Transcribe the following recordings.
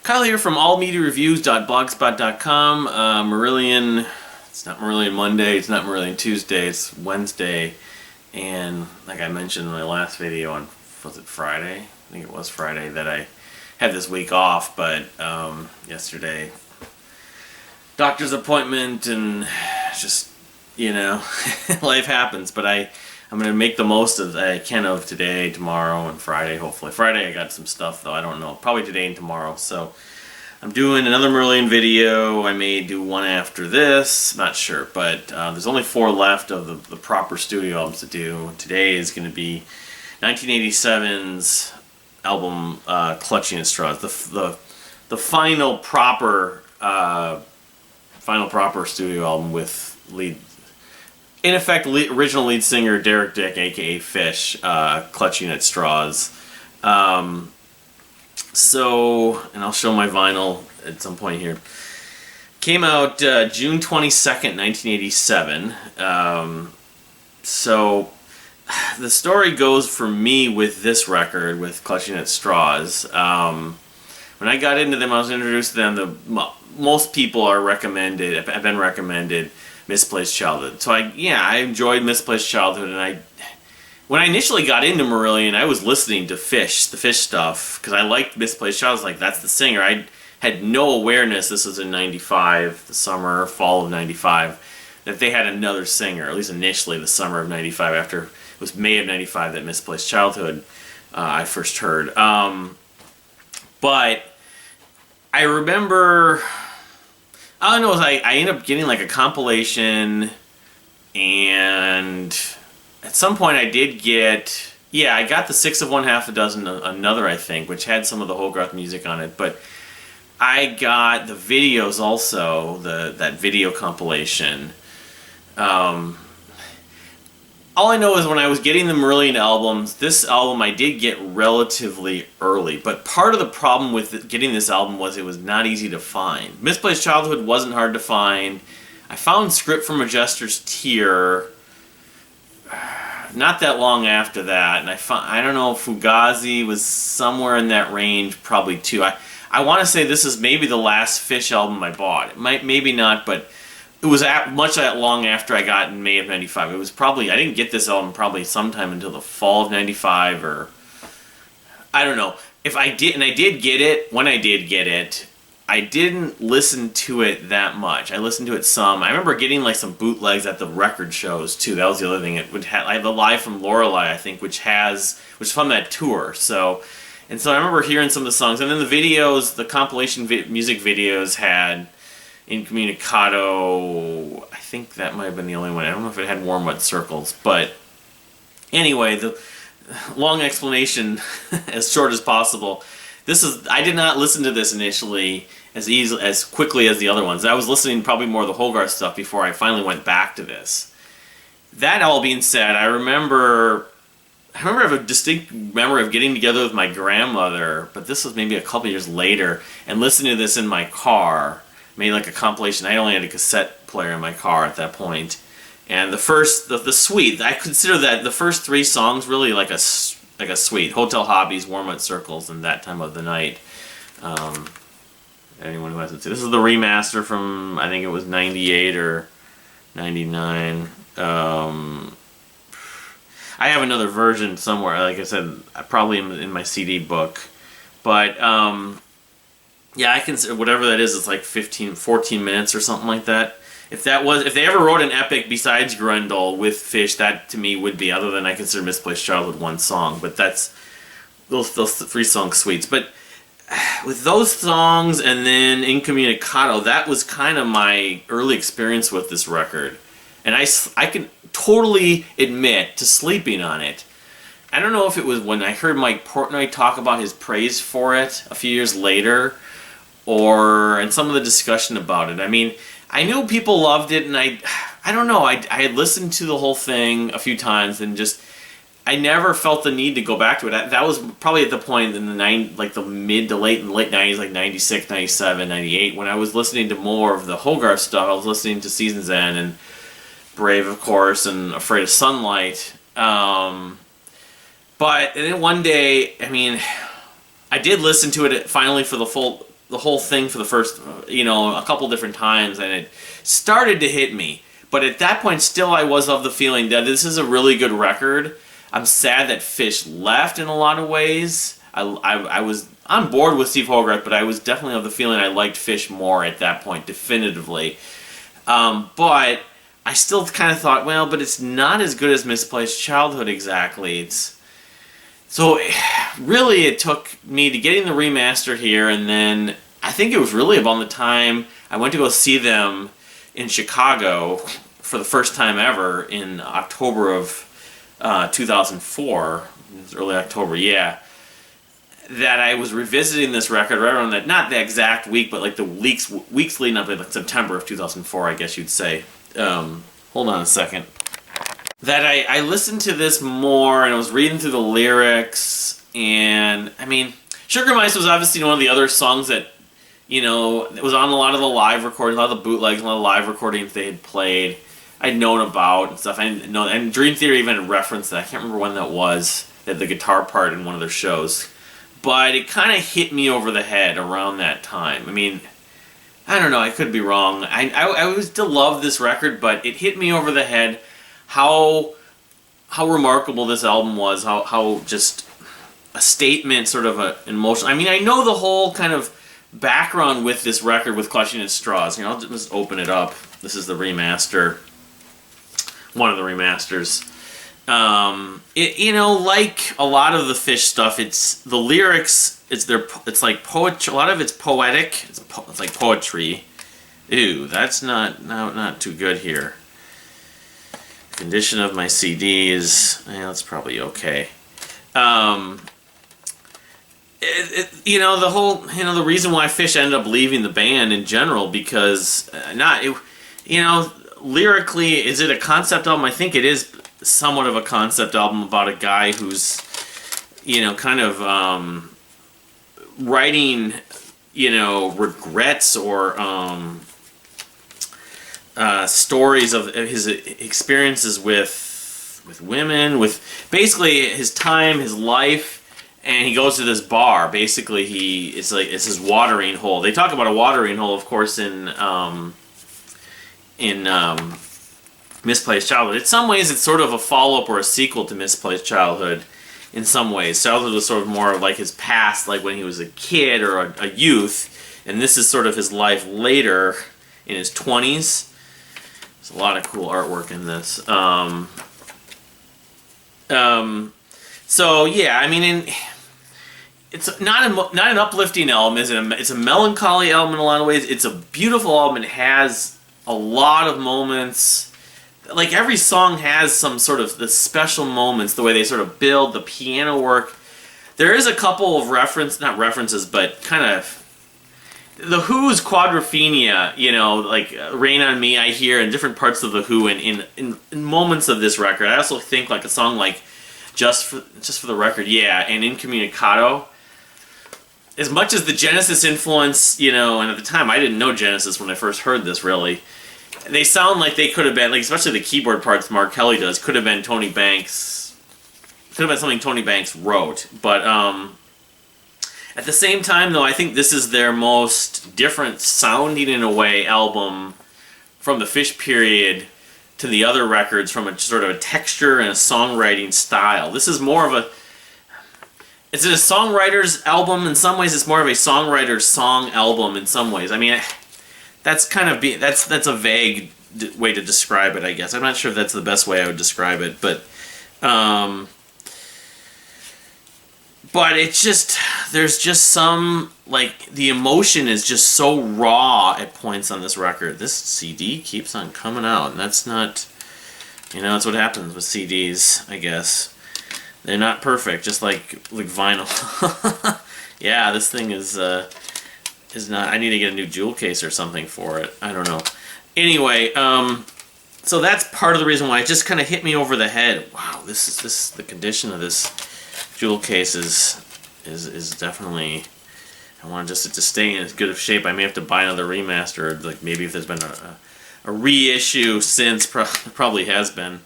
Kyle here from allmediareviews.blogspot.com. Marillion, it's not Marillion Monday, it's not Marillion Tuesday, it's Wednesday. And like I mentioned in my last video on, was it Friday? I think it was Friday that I had this week off, but yesterday, doctor's appointment and just, life happens. But I'm going to make the most of I can of today, tomorrow, and Friday, hopefully. Friday I got some stuff, though, I don't know. Probably today and tomorrow. So I'm doing another Marillion video. I may do one after this, not sure. But there's only 4 left of the proper studio albums to do. Today is going to be 1987's album, Clutching at Straws. The final proper studio album with original lead singer Derek Dick, aka Fish, Clutching at Straws. And I'll show my vinyl at some point here. Came out June 22nd, 1987. So the story goes for me with this record, with Clutching at Straws. When I got into them, I was introduced to them. Most people have been recommended Misplaced Childhood. So I enjoyed Misplaced Childhood, and when I initially got into Marillion, I was listening to Fish, the Fish stuff, because I liked Misplaced Childhood. I was like, that's the singer. I had no awareness, this was in 95, the summer, fall of 95, that they had another singer, at least initially the summer of 95, after it was May of 95 that Misplaced Childhood I first heard. But I remember, I don't know, I ended up getting like a compilation, and at some point I did get, I got the 6 of One Half a Dozen Another, I think, which had some of the Hogarth music on it, but I got the videos also, that video compilation. All I know is when I was getting the Marillion albums, this album I did get relatively early, but part of the problem with getting this album was it was not easy to find. Misplaced Childhood wasn't hard to find. I found Script from a Jester's Tear not that long after that, and I don't know, Fugazi was somewhere in that range, probably too. I want to say this is maybe the last Fish album I bought. It maybe not, but it was much that long after I got in May of 95. It was probably, I didn't get this album probably sometime until the fall of 95, or I don't know. If I did, and I did get it, when I did get it, I didn't listen to it that much. I listened to it some. I remember getting like some bootlegs at the record shows too. That was the other thing. It would have, I have the Live from Lorelei, I think, which is from that tour. So I remember hearing some of the songs, and then the videos, the compilation music videos had Incommunicado. I think that might have been the only one. I don't know if it had Warm Wet Circles, but anyway, the long explanation, as short as possible. I did not listen to this initially as quickly as the other ones. I was listening probably more of the Hogarth stuff before I finally went back to this. That all being said, I remember I have a distinct memory of getting together with my grandmother, but this was maybe a couple years later, and listening to this in my car. Made like a compilation. I only had a cassette player in my car at that point. And the suite, I consider that the first 3 songs really like a suite. Hotel Hobbies, Warm Wet Circles, and That Time of the Night. Anyone who hasn't seen this is the remaster from, I think it was 98 or 99. I have another version somewhere, like I said, probably in my CD book. But I consider whatever that is, it's like 14 minutes or something like that. If they ever wrote an epic besides Grendel with Fish, that to me would be, other than I consider Misplaced Childhood one song, but that's those 3 song suites. But with those songs and then Incommunicado, that was kind of my early experience with this record. And I can totally admit to sleeping on it. I don't know if it was when I heard Mike Portnoy talk about his praise for it a few years later, or in some of the discussion about it. I mean, I knew people loved it, and I don't know, I had listened to the whole thing a few times, and I never felt the need to go back to it. That was probably at the point in the mid to late 90s, like 96, 97, 98, when I was listening to more of the Hogarth stuff. I was listening to Season's End and Brave, of course, and Afraid of Sunlight. But then one day, I mean, I did listen to it finally for the the whole thing for the first, a couple different times, and it started to hit me. But at that point, still, I was of the feeling that this is a really good record. I'm sad that Fish left in a lot of ways. I was on board with Steve Hogarth, but I was definitely of the feeling I liked Fish more at that point, definitively. But I still kind of thought, well, but it's not as good as Misplaced Childhood exactly. So really it took me to getting the remaster here, and then I think it was really about the time I went to go see them in Chicago for the first time ever in October of 2004. It was early October, yeah. That I was revisiting this record right around that, not the exact week, but like the weeks leading up to like September of 2004, I guess you'd say. Hold on a second. That I listened to this more, and I was reading through the lyrics, and I mean, Sugar Mice was obviously one of the other songs that, it was on a lot of the live recordings, a lot of the bootlegs, a lot of the live recordings they had played. I'd known about and stuff. I didn't know, and Dream Theater even referenced that. I can't remember when that was, that the guitar part in one of their shows. But it kind of hit me over the head around that time. I mean, I don't know, I could be wrong. I still love this record, but it hit me over the head how remarkable this album was, how just a statement, sort of an emotion. I mean, I know the whole kind of background with this record with Clutching at Straws. I'll just open it up. This is the remaster. One of the remasters. Like a lot of the Fish stuff, it's the lyrics. It's like poetry. A lot of it's poetic. It's like poetry. Ew, that's not too good here. Condition of my CD is, that's probably okay. The reason why Fish ended up leaving the band in general, because lyrically, is it a concept album? I think it is somewhat of a concept album about a guy who's, kind of writing, regrets or stories of his experiences with women, with basically his time, his life, and he goes to this bar. Basically, it's his watering hole. They talk about a watering hole, of course, in Misplaced Childhood. In some ways, it's sort of a follow-up or a sequel to Misplaced Childhood. In some ways, Childhood was sort of more like his past, like when he was a kid or a youth, and this is sort of his life later in his 20s. There's a lot of cool artwork in this. So yeah, I mean, it's not an uplifting album. It's a melancholy album in a lot of ways. It's a beautiful album. It has a lot of moments. Like every song has some sort of the special moments, the way they sort of build the piano work. There is a couple of not references, but kind of the Who's Quadrophenia, like Rain on Me, I hear in different parts of the Who in moments of this record. I also think like a song like Just for the Record, yeah, and Incommunicado. As much as the Genesis influence, and at the time I didn't know Genesis when I first heard this, really. They sound like they could have been, like especially the keyboard parts Mark Kelly does, could have been Tony Banks. Could have been something Tony Banks wrote. But at the same time, though, I think this is their most different sounding, in a way, album from the Fish period to the other records, from a sort of a texture and a songwriting style. This is more of a... Is it a songwriter's album? In some ways, it's more of a songwriter's song album in some ways. I mean, that's kind of... That's a vague way to describe it, I guess. I'm not sure if that's the best way I would describe it, but... But it's just... There's just some... Like, the emotion is just so raw at points on this record. This CD keeps on coming out, and that's not... that's what happens with CDs, I guess. They're not perfect, just like vinyl. Yeah, this thing is not... I need to get a new jewel case or something for it. I don't know. Anyway, so that's part of the reason why it just kind of hit me over the head. Wow, the condition of this jewel case is definitely... I want just it to stay in as good of shape. I may have to buy another remaster. Like maybe if there's been a reissue since, probably has been.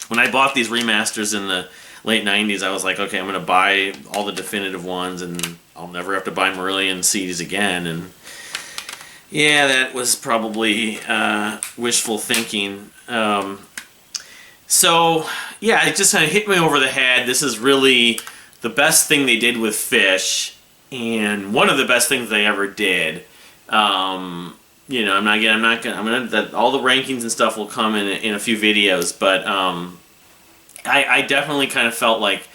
When I bought these remasters in the late 90s, I was like, okay, I'm going to buy all the definitive ones, and I'll never have to buy Marillion CDs again. And yeah, that was probably wishful thinking. So, yeah, it just kind of hit me over the head. This is really the best thing they did with Fish, and one of the best things they ever did. You know, all the rankings and stuff will come in a few videos, but I definitely kind of felt like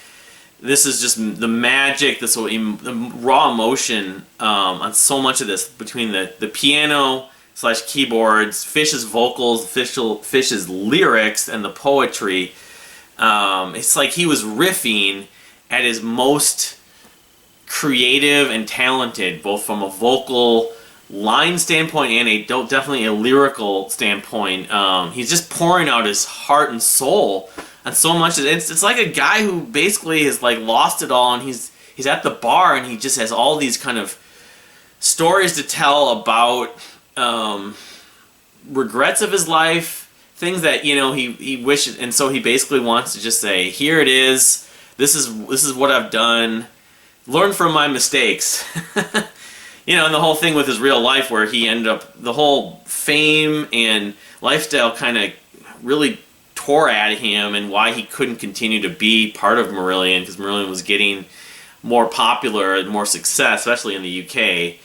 this is just the magic, the raw emotion on so much of this, between the piano / keyboards, Fish's vocals, Fish's lyrics, and the poetry. It's like he was riffing at his most creative and talented, both from a vocal line standpoint and definitely a lyrical standpoint. He's just pouring out his heart and soul on so much. It's like a guy who basically has like lost it all, and he's at the bar, and he just has all these kind of stories to tell about regrets of his life, things that, you know, he wishes, and so he basically wants to just say, here it is. This is what I've done. Learn from my mistakes. You know, and the whole thing with his real life, where he ended up, the whole fame and lifestyle kind of really tore at him, and why he couldn't continue to be part of Marillion, because Marillion was getting more popular and more success, especially in the UK.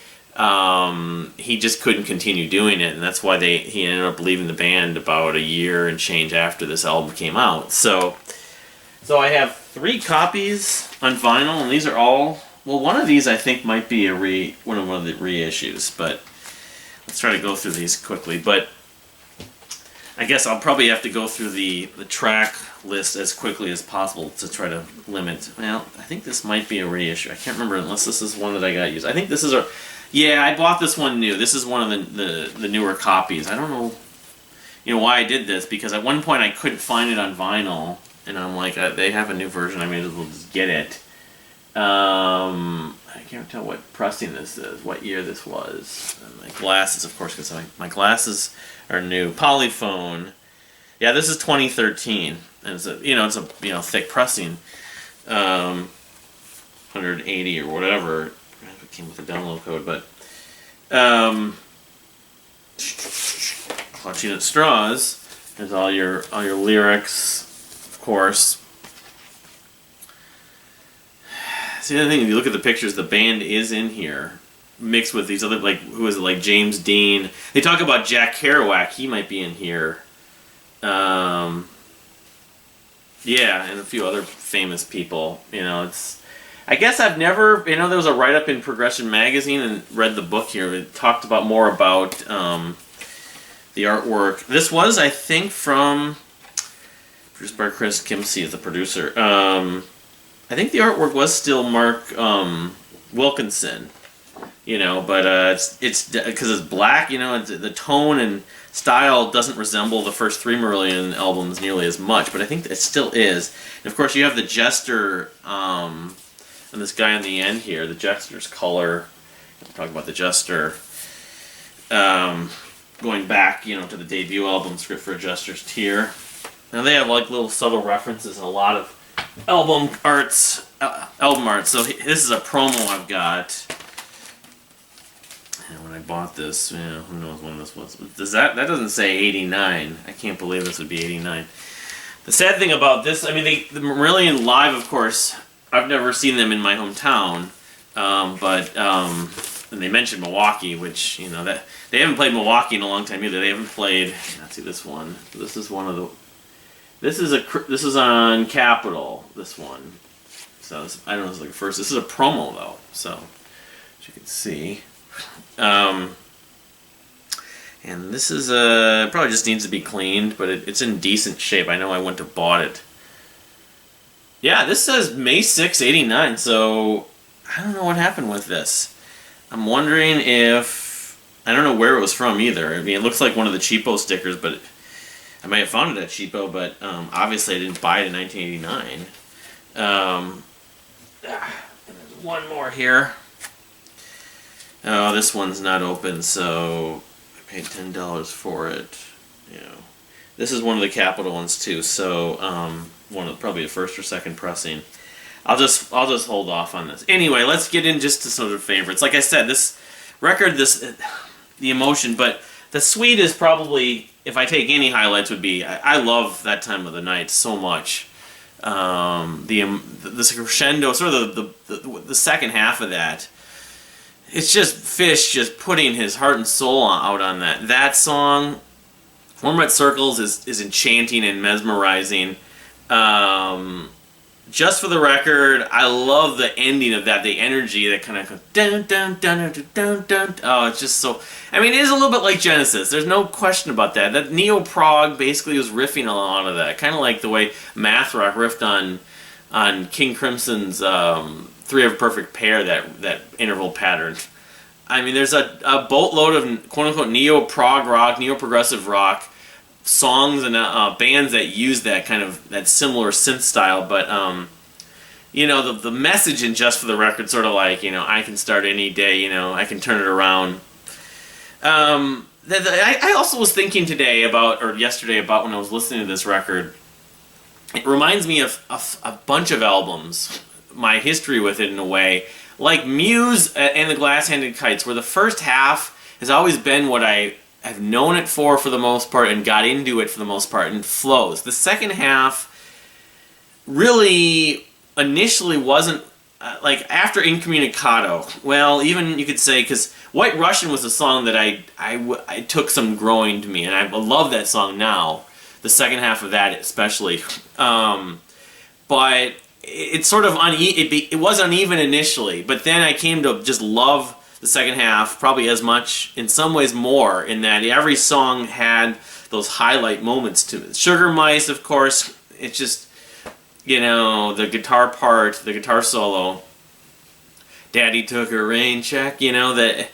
He just couldn't continue doing it, and that's why he ended up leaving the band about a year and change after this album came out. So I have 3 copies on vinyl, and these are all. Well, one of these I think might be one of the reissues, but let's try to go through these quickly. But I guess I'll probably have to go through the track list as quickly as possible to try to limit. Well, I think this might be a reissue. I can't remember unless this is one that I got used. I think this is yeah, I bought this one new. This is one of the newer copies. I don't know, why I did this, because at one point I couldn't find it on vinyl, and I'm like, they have a new version. I may as well just get it. I can't tell what pressing this is, what year this was. And my glasses, of course, because my glasses are new. Polyphone. Yeah, this is 2013, and it's a thick pressing, 180 or whatever. It came with a download code, but Clutching at Straws. There's all your lyrics, of course. See, the other thing, if you look at the pictures, the band is in here, mixed with these other, like, who is it, like James Dean. They talk about Jack Kerouac, he might be in here. Yeah, and a few other famous people. I guess I've never, there was a write-up in Progression Magazine, and read the book here. It talked about more about the artwork. This was, I think, produced by Chris Kimsey as the producer. I think the artwork was still Mark Wilkinson, but it's because it's black, the tone and style doesn't resemble the first 3 Marillion albums nearly as much, but I think it still is. And of course, you have the Jester and this guy on the end here, the Jester's color. We'll talk about the Jester. Going back, to the debut album, Script for a Jester's Tear. Now they have like little subtle references and a lot of album art. So this is a promo I've got. And when I bought this, who knows when this was. That doesn't say 89. I can't believe this would be 89. The sad thing about this, the Marillion live, of course, I've never seen them in my hometown. And they mentioned Milwaukee, which, that they haven't played Milwaukee in a long time either. They haven't played, let's see this one. This is one of the, this is on Capitol, this one. So I don't know, it's like first. This is a promo though, so as you can see. And this is probably just needs to be cleaned, but it's in decent shape. I know I went to bought it. Yeah, this says May 6, 89, so I don't know what happened with this. I'm wondering if, I don't know where it was from either. It looks like one of the cheapo stickers, but I might have found it at cheapo, but obviously I didn't buy it in 1989. And there's one more here. Oh, this one's not open, so I paid $10 for it. This is one of the Capitol ones too. So probably the first or second pressing. I'll just hold off on this. Anyway, let's get in just to sort of favorites. Like I said, this record, the emotion, but the sweet is probably, if I take any highlights, would be I love That Time of the Night so much. The crescendo, sort of the second half of that. It's just Fish just putting his heart and soul out on that. That song, Warm Red Circles, is enchanting and mesmerizing. Just for the record, I love the ending of that, the energy that kind of goes dun dun dun dun dun dun. Oh, it's just so. I mean, it is a little bit like Genesis. There's no question about that. That neo-prog basically was riffing a lot of that, kind of like the way math rock riffed on King Crimson's Three of a Perfect Pair, that interval pattern. I mean, there's a boatload of quote unquote neo-prog rock, neo-progressive rock songs and bands that use that kind of that similar synth style, but the message in Just for the Record, sort of like, I can start any day, I can turn it around. I also was thinking yesterday about when I was listening to this record. It reminds me of a bunch of albums, my history with it in a way, like Muse and the Glass-Handed Kites, where the first half has always been what I've known it for the most part and got into it for the most part and flows. The second half really initially wasn't like after Incommunicado. Well, even you could say, because White Russian was a song that I took some growing to me, and I love that song now. The second half of that especially, but it's sort of it was uneven initially, but then I came to just love the second half probably as much, in some ways more, in that every song had those highlight moments to it. Sugar Mice, of course, it's just, the guitar part, the guitar solo. Daddy took a rain check, that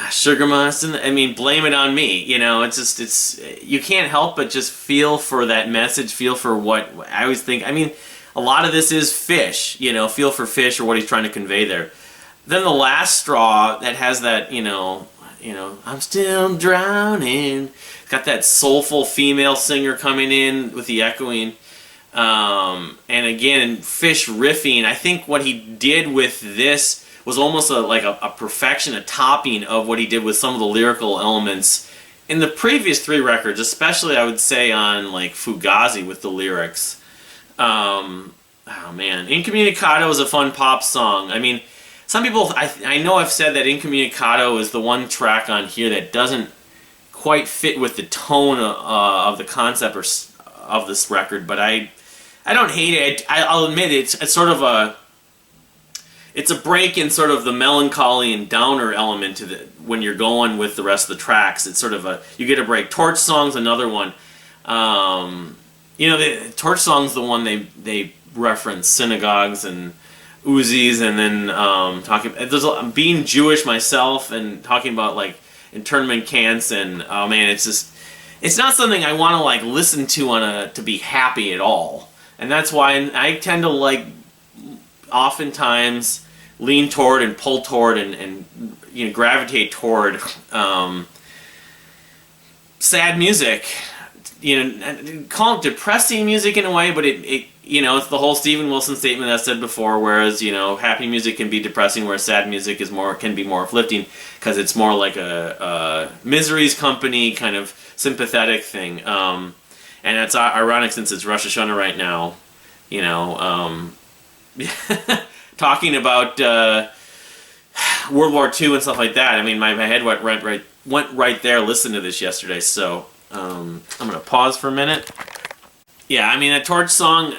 Sugar Mice, and Blame It On Me, it's you can't help but just feel for that message, feel for what I always think. A lot of this is Fish, feel for Fish or what he's trying to convey there. Then the last straw that has that, I'm still drowning. Got that soulful female singer coming in with the echoing. And again, Fish riffing. I think what he did with this was almost a perfection, a topping of what he did with some of the lyrical elements in the previous three records, especially I would say on like Fugazi with the lyrics. Oh man, Incommunicado is a fun pop song. Some people, I know I've said that Incommunicado is the one track on here that doesn't quite fit with the tone of the concept of this record, but I don't hate it. I'll admit it's sort of it's a break in sort of the melancholy and downer element to when you're going with the rest of the tracks. It's sort of you get a break. Torch Song's another one. The Torch Song's the one they reference synagogues and Uzis, and then there's being Jewish myself and talking about like internment camps, and oh man, it's not something I want to like listen to to be happy at all, and that's why I tend to like oftentimes lean toward and pull toward and gravitate toward sad music. Call it depressing music in a way, but it's the whole Steven Wilson statement I said before, whereas, happy music can be depressing, whereas sad music can be more uplifting, because it's more like a Misery's Company kind of sympathetic thing. And it's ironic since it's Rosh Hashanah right now, talking about World War II and stuff like that. My head went right there listening to this yesterday, so I'm going to pause for a minute. Yeah, a Torch Song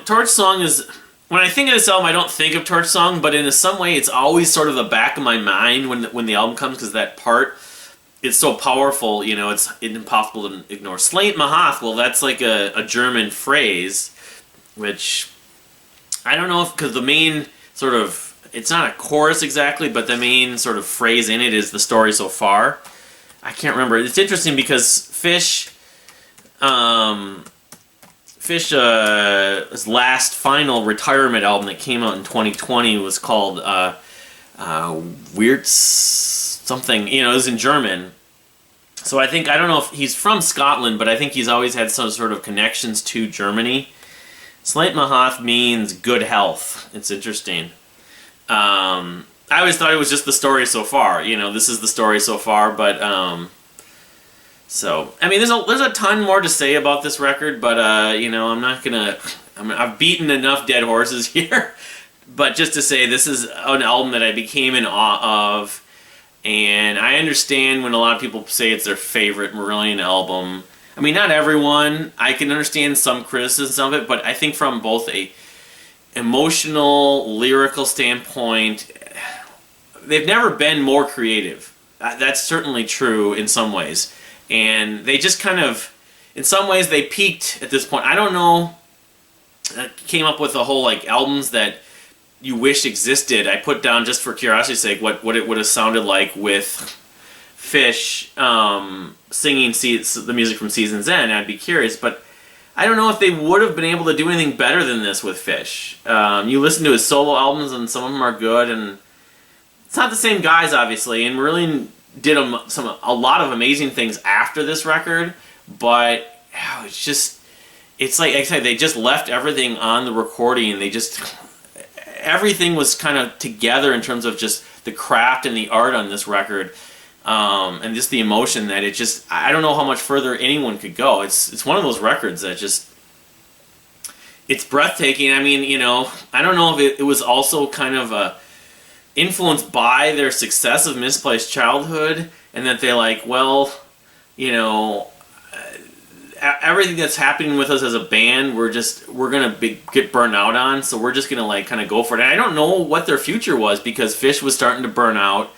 is, when I think of this album, I don't think of Torch Song, but in some way it's always sort of the back of my mind when the album comes, because that part is so powerful, it's impossible to ignore. Slate Mahath, well, that's like a German phrase, which I don't know if, because the main sort of, it's not a chorus exactly, but the main sort of phrase in it is the story so far. I can't remember. It's interesting because Fish's last final retirement album that came out in 2020 was called Weird something. It was in German. So I don't know if he's from Scotland, but I think he's always had some sort of connections to Germany. Slight Mahath means good health. It's interesting. I always thought it was just the story so far. You know, this is the story so far, but so I mean, there's a ton more to say about this record, but you know, I'm not gonna. I've beaten enough dead horses here, but just to say, this is an album that I became in awe of, and I understand when a lot of people say it's their favorite Marillion album. I mean, not everyone. I can understand some criticism of it, but I think from both a emotional, lyrical standpoint, they've never been more creative. That's certainly true in some ways. And they just kind of, in some ways, they peaked at this point. I don't know, came up with a whole like albums that you wish existed. I put down, just for curiosity's sake, what it would have sounded like with Fish singing the music from Season's End. I'd be curious, but I don't know if they would have been able to do anything better than this with Fish. You listen to his solo albums, and some of them are good, and it's not the same guys, obviously, and Marillion did a lot of amazing things after this record, but it's like I said, they just left everything on the recording. Everything was kind of together in terms of just the craft and the art on this record. And just the emotion that I don't know how much further anyone could go. It's one of those records that it's breathtaking. I mean, you know, I don't know if it was also kind of influenced by their success of Misplaced Childhood, and that they like, well, you know, everything that's happening with us as a band, we're gonna get burnt out on, so we're just gonna like kind of go for it. And I don't know what their future was, because Fish was starting to burn out.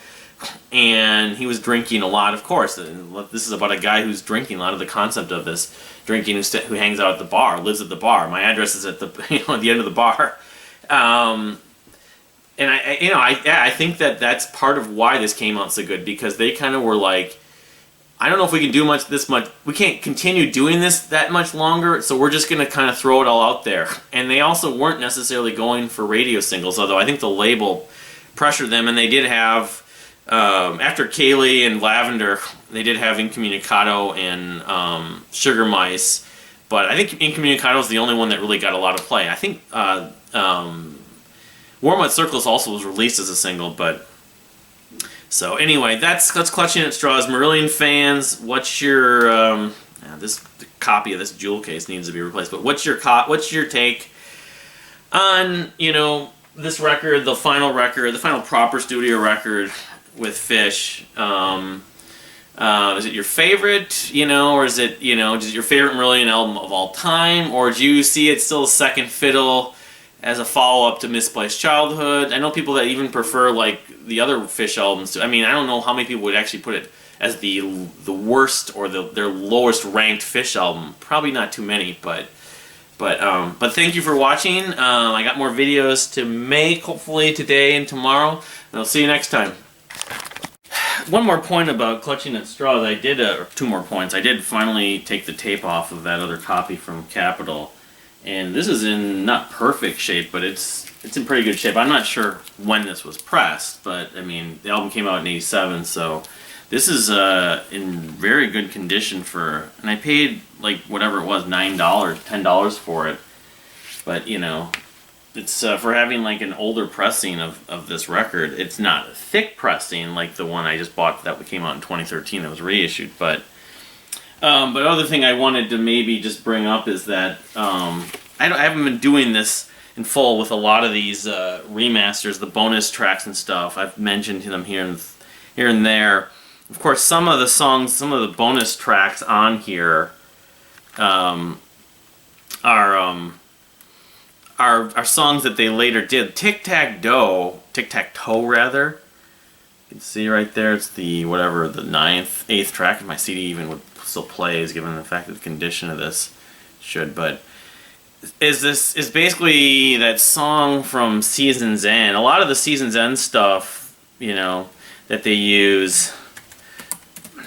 And he was drinking a lot, of course. And this is about a guy who's drinking. A lot of the concept of this drinking, who hangs out at the bar, lives at the bar. My address is at the at the end of the bar, and I think that's part of why this came out so good, because they kind of were like, I don't know if we can do this much. We can't continue doing this that much longer, so we're just gonna kind of throw it all out there. And they also weren't necessarily going for radio singles, although I think the label pressured them, and they did have. After Kaylee and Lavender, they did have Incommunicado and Sugar Mice, but I think Incommunicado is the only one that really got a lot of play. I think Warm Wet Circles also was released as a single, but so anyway, that's Clutching at Straws. Marillion fans, what's your this copy of this jewel case needs to be replaced, but what's your take on, you know, this record, the final proper studio record with Fish? Is it your favorite, you know, or is it your favorite Marillion album of all time, or do you see it still second fiddle as a follow-up to Misplaced Childhood? I know people that even prefer like the other Fish albums. I mean, I don't know how many people would actually put it as the worst or their lowest ranked Fish album. Probably not too many, but thank you for watching. I got more videos to make, hopefully today and tomorrow, and I'll see you next time. One more point about Clutching at Straws. I did, or two more points. I did finally take the tape off of that other copy from Capitol, and this is in not perfect shape, but it's in pretty good shape. I'm not sure when this was pressed, but I mean, the album came out in '87, so this is in very good condition and I paid like whatever it was, $9, $10 for it, but you know, it's for having like an older pressing of this record. It's not a thick pressing like the one I just bought that came out in 2013 that was reissued, but other thing I wanted to maybe just bring up is that I haven't been doing this in full with a lot of these remasters, the bonus tracks and stuff. I've mentioned them here and there. Of course, some of the bonus tracks on here are songs that they later did. Tic-Tac-Toe rather. You can see right there, it's the 8th track. If my CD even would still plays, given the fact that the condition of this should, but is basically that song from Season's End. A lot of the Season's End stuff, you know, that they use,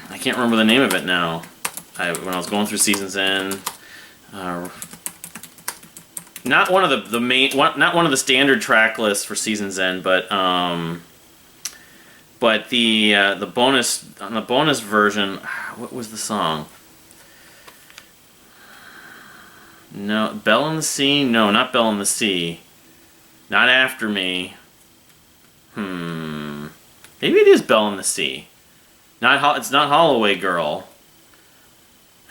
I can't remember the name of it now. When I was going through Season's End, not one of the main, not one of the standard track lists for Season's End, but the bonus, on the bonus version, what was the song? No, Bell in the Sea? No, not Bell in the Sea. Not After Me. Maybe it is Bell in the Sea. It's not Holloway Girl.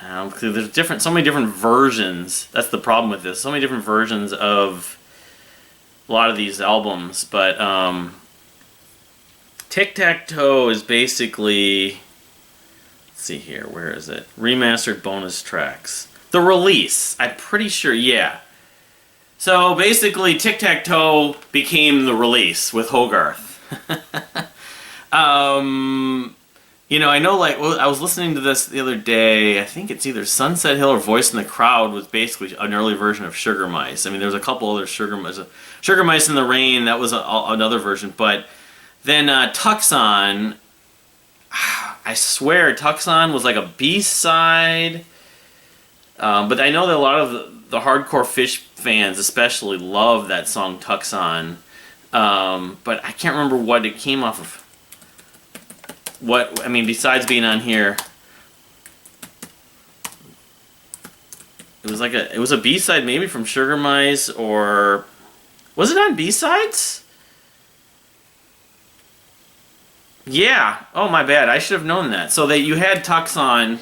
'Cause there's so many different versions. That's the problem with this. So many different versions of a lot of these albums. But Tic Tac Toe is basically, let's see here, where is it? Remastered bonus tracks. The Release. I'm pretty sure, yeah. So basically, Tic Tac Toe became The Release with Hogarth. You know, I know, like, well, I was listening to this the other day. I think it's either Sunset Hill or Voice in the Crowd was basically an early version of Sugar Mice. I mean, there was a couple other Sugar Mice. Sugar Mice in the Rain, that was another version. But then Tucson, I swear Tucson was like a B-side. But I know that a lot of the hardcore Fish fans especially love that song Tucson. But I can't remember what it came off of. I mean, besides being on here, it was a B-side maybe from Sugar Mice, or was it on B-sides? Yeah. Oh, my bad. I should have known that. So you had Tucson,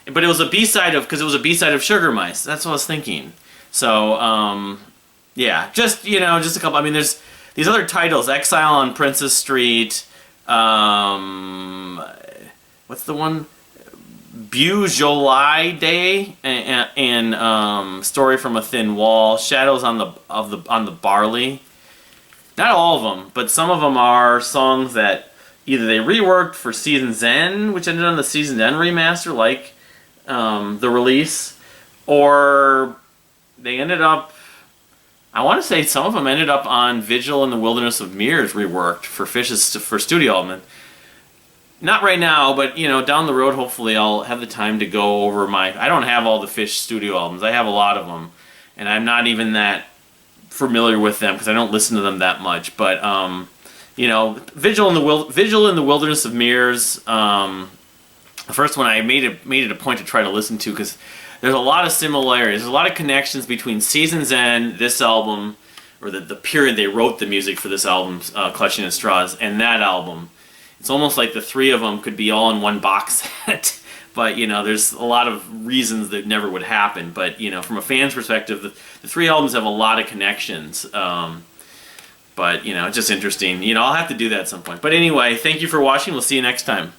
but it was a B-side because it was a B-side of Sugar Mice. That's what I was thinking. So, yeah, just a couple. I mean, there's these other titles: Exile on Princess Street. What's the one? July Day and Story from a Thin Wall. Shadows on the Barley. Not all of them, but some of them are songs that either they reworked for Season's End, which ended on the Season's End remaster, like The Release, or they ended up. I want to say some of them ended up on Vigil in the Wilderness of Mirrors reworked for studio album. Not right now, but down the road, hopefully I'll have the time to go over I don't have all the Fish studio albums. I have a lot of them, and I'm not even that familiar with them because I don't listen to them that much. But Vigil in the Wilderness of Mirrors, the first one I made it a point to try to listen to because there's a lot of similarities. There's a lot of connections between Season's End, this album, or the period they wrote the music for this album, Clutching at Straws, and that album. It's almost like the three of them could be all in one box set. But, there's a lot of reasons that never would happen. But, from a fan's perspective, the three albums have a lot of connections. But, it's just interesting. I'll have to do that at some point. But anyway, thank you for watching. We'll see you next time.